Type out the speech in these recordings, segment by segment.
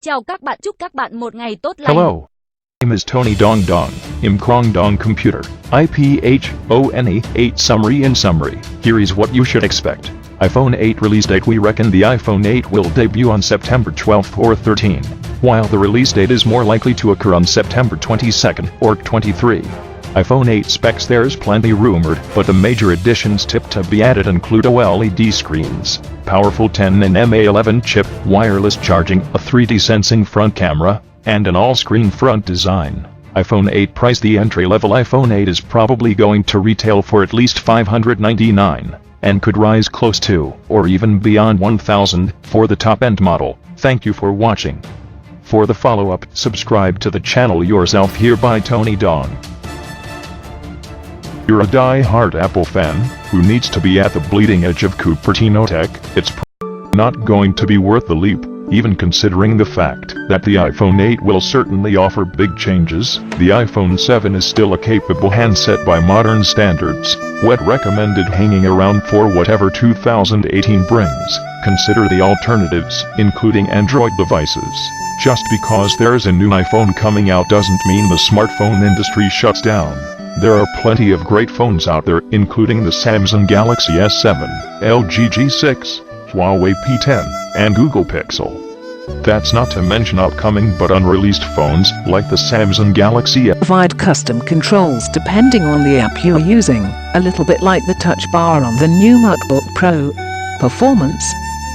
Chào các bạn, chúc các bạn một ngày tốt lành. Hello. My name is Tony Dong Dong, Im Kwong Dong Computer, IPHONE 8 Summary. In summary, here is what you should expect. iPhone 8 release date: we reckon the iPhone 8 will debut on September 12th or 13th, while the release date is more likely to occur on September 22nd or 23. iPhone 8 specs: there's plenty rumored, but the major additions tipped to be added include OLED screens, powerful 10nm A11 chip, wireless charging, a 3D sensing front camera, and an all-screen front design. iPhone 8 price: the entry-level iPhone 8 is probably going to retail for at least $599, and could rise close to, or even beyond $1,000, for the top-end model. Thank you for watching. For the follow-up, subscribe to the channel yourself. Here by Tony Dong. You're a die-hard Apple fan, who needs to be at the bleeding edge of Cupertino tech. It's not going to be worth the leap, even considering the fact that the iPhone 8 will certainly offer big changes. The iPhone 7 is still a capable handset by modern standards, yet recommended hanging around for whatever 2018 brings. Consider the alternatives, including Android devices. Just because there's a new iPhone coming out doesn't mean the smartphone industry shuts down. There are plenty of great phones out there, including the Samsung Galaxy S7, LG G6, Huawei P10, and Google Pixel. That's not to mention upcoming but unreleased phones like the Samsung Galaxy S. Provide custom controls depending on the app you're using, a little bit like the touch bar on the new MacBook Pro. Performance: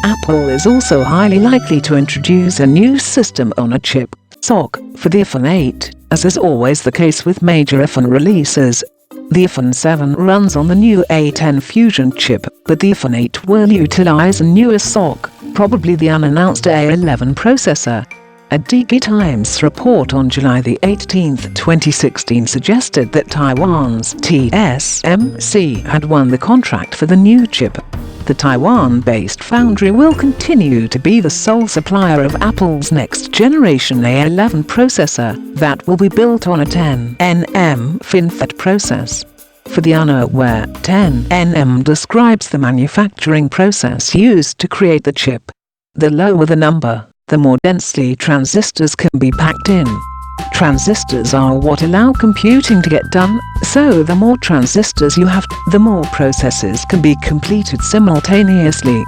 Apple is also highly likely to introduce a new system on a chip, SoC, for the iPhone 8, as is always the case with major iPhone releases. The iPhone 7 runs on the new A10 Fusion chip, but the iPhone 8 will utilize a newer SoC, probably the unannounced A11 processor. A DigiTimes report on July the 18th, 2016 suggested that Taiwan's TSMC had won the contract for the new chip. The Taiwan-based foundry will continue to be the sole supplier of Apple's next-generation A11 processor that will be built on a 10nm FinFET process. For the unaware, 10nm describes the manufacturing process used to create the chip. The lower the number, the more densely transistors can be packed in. Transistors are what allow computing to get done, so the more transistors you have, the more processes can be completed simultaneously.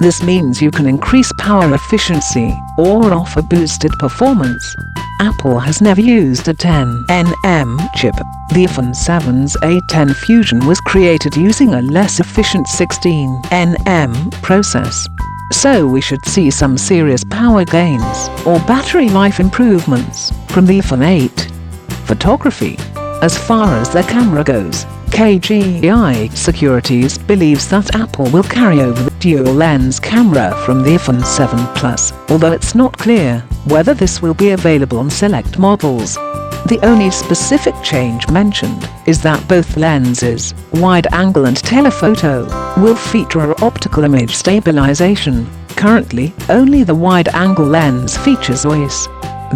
This means you can increase power efficiency, or offer boosted performance. Apple has never used a 10nm chip. The iPhone 7's A10 Fusion was created using a less efficient 16nm process. So we should see some serious power gains, or battery life improvements, from the iPhone 8. Photography: as far as the camera goes, KGI Securities believes that Apple will carry over the dual-lens camera from the iPhone 7 Plus, although it's not clear whether this will be available on select models. The only specific change mentioned is that both lenses, wide-angle and telephoto, will feature optical image stabilization. Currently, only the wide-angle lens features OIS.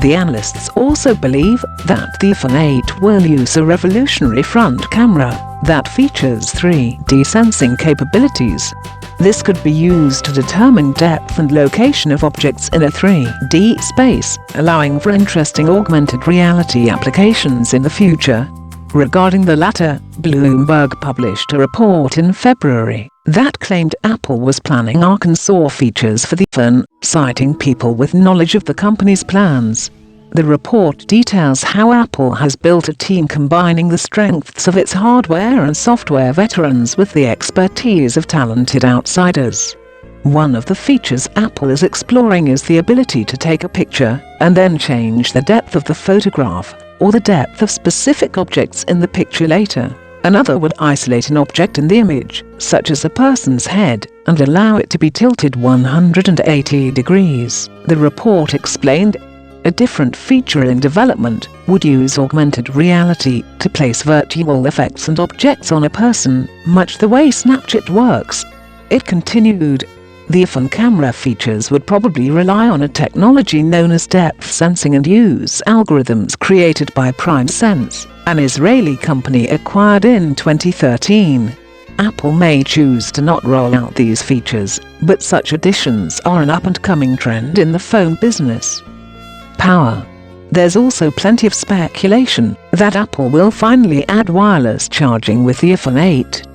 The analysts also believe that the iPhone 8 will use a revolutionary front camera that features 3D sensing capabilities. This could be used to determine depth and location of objects in a 3D space, allowing for interesting augmented reality applications in the future. Regarding the latter, Bloomberg published a report in February that claimed Apple was planning Arkansas features for the iPhone, citing people with knowledge of the company's plans. The report details how Apple has built a team combining the strengths of its hardware and software veterans with the expertise of talented outsiders. One of the features Apple is exploring is the ability to take a picture and then change the depth of the photograph, or the depth of specific objects in the picture later. Another would isolate an object in the image, such as a person's head, and allow it to be tilted 180 degrees. The report explained a different feature in development would use augmented reality to place virtual effects and objects on a person, much the way Snapchat works. It continued, the iPhone camera features would probably rely on a technology known as depth sensing and use algorithms created by PrimeSense, an Israeli company acquired in 2013. Apple may choose to not roll out these features, but such additions are an up-and-coming trend in the phone business. power. There's also plenty of speculation that Apple will finally add wireless charging with the iPhone 8.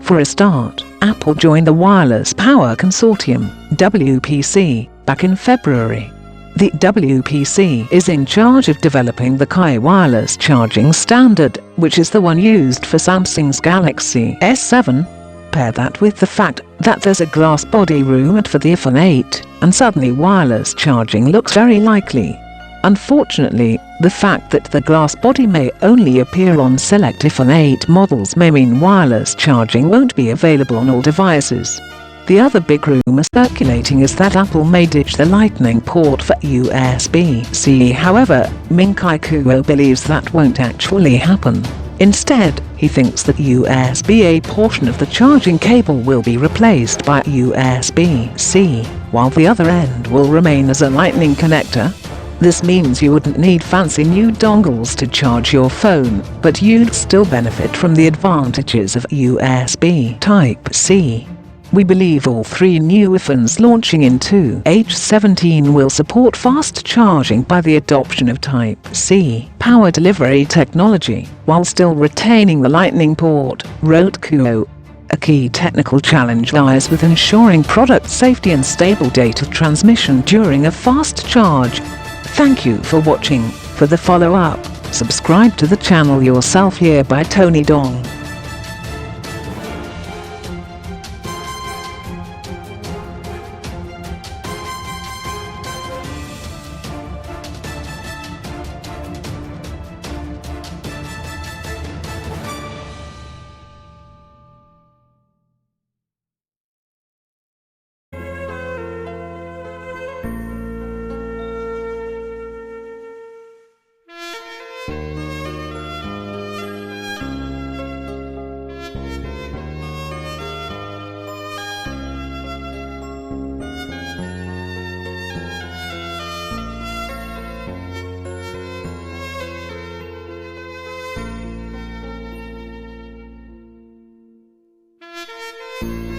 For a start, Apple joined the Wireless Power Consortium, WPC, back in February. The WPC is in charge of developing the Qi wireless charging standard, which is the one used for Samsung's Galaxy S7. Pair that with the fact that there's a glass body rumored for the iPhone 8, and suddenly wireless charging looks very likely. Unfortunately, the fact that the glass body may only appear on select iPhone 8 models may mean wireless charging won't be available on all devices. The other big rumor circulating is that Apple may ditch the Lightning port for USB-C. However, Ming-Chi Kuo believes that won't actually happen. Instead, he thinks that USB-A portion of the charging cable will be replaced by USB-C, while the other end will remain as a Lightning connector. This means you wouldn't need fancy new dongles to charge your phone, but you'd still benefit from the advantages of USB Type-C. We believe all three new iPhones launching in 2H17 will support fast charging by the adoption of Type-C power delivery technology, while still retaining the Lightning port, wrote Kuo. A key technical challenge lies with ensuring product safety and stable data transmission during a fast charge. Thank you for watching. For the follow-up, subscribe to the channel yourself here by Tony Dong. You